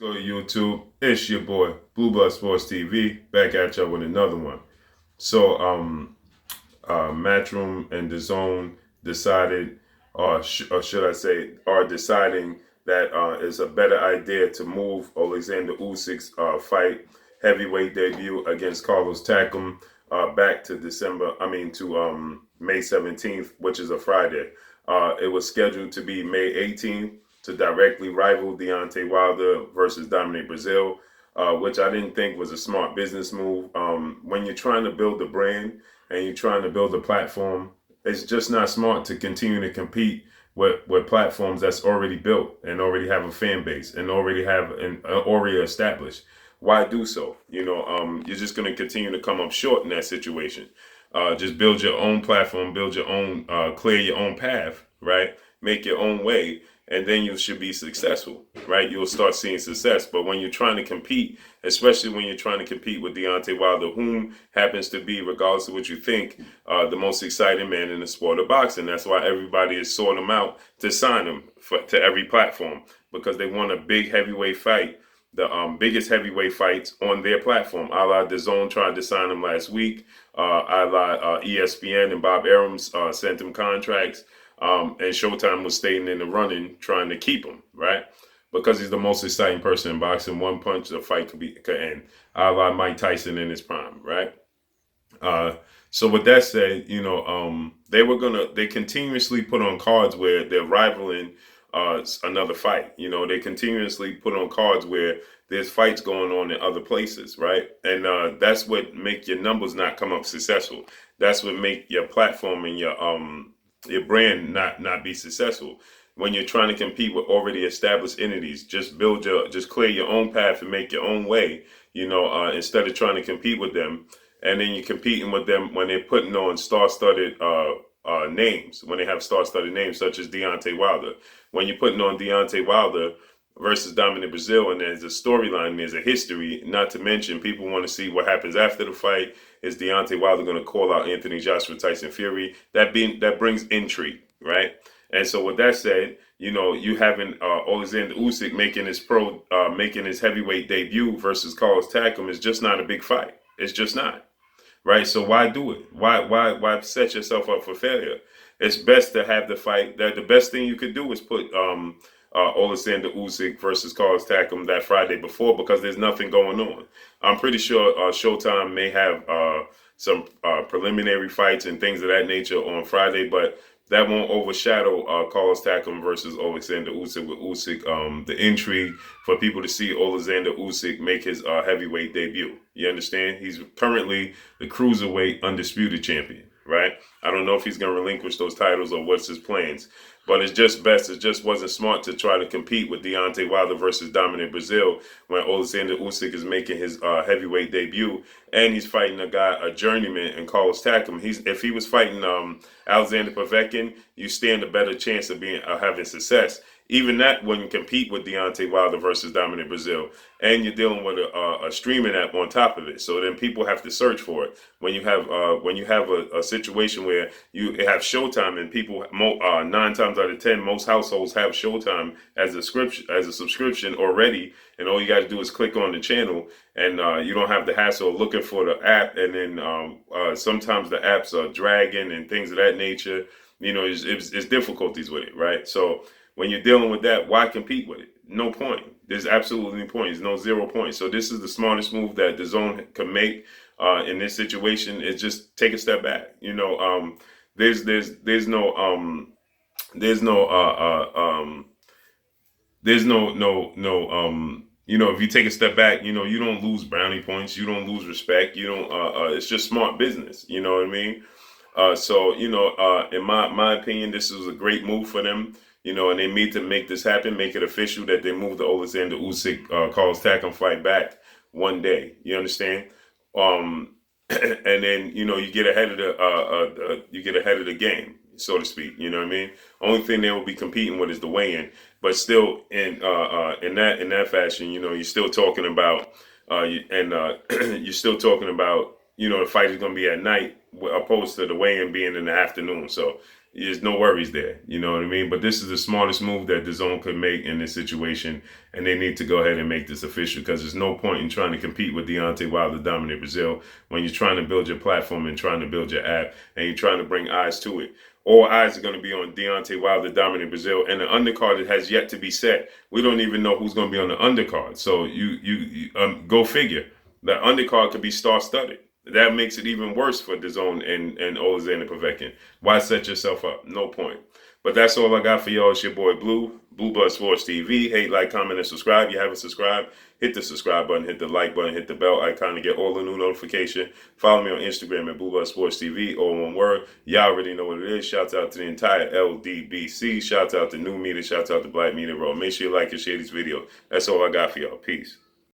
Go to YouTube. It's your boy Blue Blood Sports TV back at y'all with another one. So Matchroom and DAZN decided, or should I say, are deciding that it's a better idea to move Oleksandr Usyk's fight heavyweight debut against Carlos Takam back to May 17th, which is a Friday. It was scheduled to be May 18th to directly rival Deontay Wilder versus Dominic Brazil, which I didn't think was a smart business move. When you're trying to build a brand and you're trying to build a platform, it's just not smart to continue to compete with platforms that's already built and already have a fan base and already have already established. Why do so? You're just going to continue to come up short in that situation. Just build your own platform, build your own, clear your own path, right? Make your own way, and then you should be successful, right? You'll start seeing success. But when you're trying to compete, especially when you're trying to compete with Deontay Wilder, whom happens to be, regardless of what you think, the most exciting man in the sport of boxing. That's why everybody is sorting him out to sign him to every platform, because they want a big heavyweight fight, the biggest heavyweight fights on their platform. A la DAZN tried to sign him last week. A la ESPN and Bob Arum's sent him contracts. And Showtime was staying in the running, trying to keep him, right? Because he's the most exciting person in boxing. One punch, the fight could end. A la Mike Tyson in his prime, right? So with that said, they continuously put on cards where they're rivaling another fight. They continuously put on cards where there's fights going on in other places, right? And that's what make your numbers not come up successful. That's what make your platform and your brand not be successful. When you're trying to compete with already established entities, just clear your own path and make your own way, instead of trying to compete with them. And then you're competing with them when they're putting on star-studded names, when they have star-studded names such as Deontay Wilder. When you're putting on Deontay Wilder versus Dominic Brazil, and there's a storyline, there's a history, not to mention people want to see what happens after the fight. Is Deontay Wilder going to call out Anthony Joshua, Tyson Fury? That brings intrigue, right? And so with that said, you having Oleksandr Usyk making his heavyweight debut versus Carlos Takam is just not a big fight. It's just not. Right? So why do it? Why set yourself up for failure? It's best to have the fight. That the best thing you could do is put Oleksandr Usyk versus Carlos Takam that Friday before, because there's nothing going on. I'm pretty sure Showtime may have some preliminary fights and things of that nature on Friday, but that won't overshadow Carlos Takam versus Oleksandr Usyk, with Usyk, the intrigue for people to see Oleksandr Usyk make his heavyweight debut. You understand? He's currently the Cruiserweight undisputed champion, right? I don't know if he's going to relinquish those titles or what's his plans, but it's just best. It just wasn't smart to try to compete with Deontay Wilder versus Dominic Brazil when Oleksandr Usyk is making his heavyweight debut, and he's fighting a journeyman in Carlos Takam. If he was fighting Alexander Povetkin, you stand a better chance of having success. Even that wouldn't compete with Deontay Wilder versus Dominic Brazil. And you're dealing with a streaming app on top of it. So then people have to search for it. When you have a situation where you have Showtime, and people 9 times out of 10, most households have Showtime as a subscription already, and all you got to do is click on the channel, and you don't have the hassle of looking for the app. And then sometimes the apps are dragging and things of that nature. It's difficulties with it, right? So when you're dealing with that, why compete with it? No point. There's absolutely no point. There's no 0 point. So this is the smartest move that DAZN can make in this situation, is just take a step back. There's no, if you take a step back, you don't lose brownie points, you don't lose respect, you don't it's just smart business, you know what I mean? In my opinion, this was a great move for them, and they need to make this happen, make it official that they move the Oleksandr Usyk Carlos Takam fight back one day. You understand? And then you get ahead of the game, so to speak. You know what I mean? Only thing they will be competing with is the weigh-in, but still in that fashion, you're still talking about you're still talking about the fight is going to be at night, opposed to the weigh-in being in the afternoon. So there's no worries there. You know what I mean? But this is the smartest move that DAZN could make in this situation, and they need to go ahead and make this official, because there's no point in trying to compete with Deontay Wilder Dominant Brazil when you're trying to build your platform and trying to build your app, and you're trying to bring eyes to it. All eyes are going to be on Deontay Wilder Dominant Brazil, and the undercard has yet to be set. We don't even know who's going to be on the undercard. So you go figure. The undercard could be star-studded. That makes it even worse for DAZN and Oleksandr Usyk. Why set yourself up? No point. But that's all I got for y'all. It's your boy Blue Blood Sports TV. Hate, like, comment, and subscribe. If you haven't subscribed, hit the subscribe button, hit the like button, hit the bell icon to get all the new notification. Follow me on Instagram at Blood Sports TV, all one word. Y'all already know what it is. Shouts out to the entire LDBC. Shouts out to New Media. Shouts out to Black Media Row. Make sure you like and share this video. That's all I got for y'all. Peace.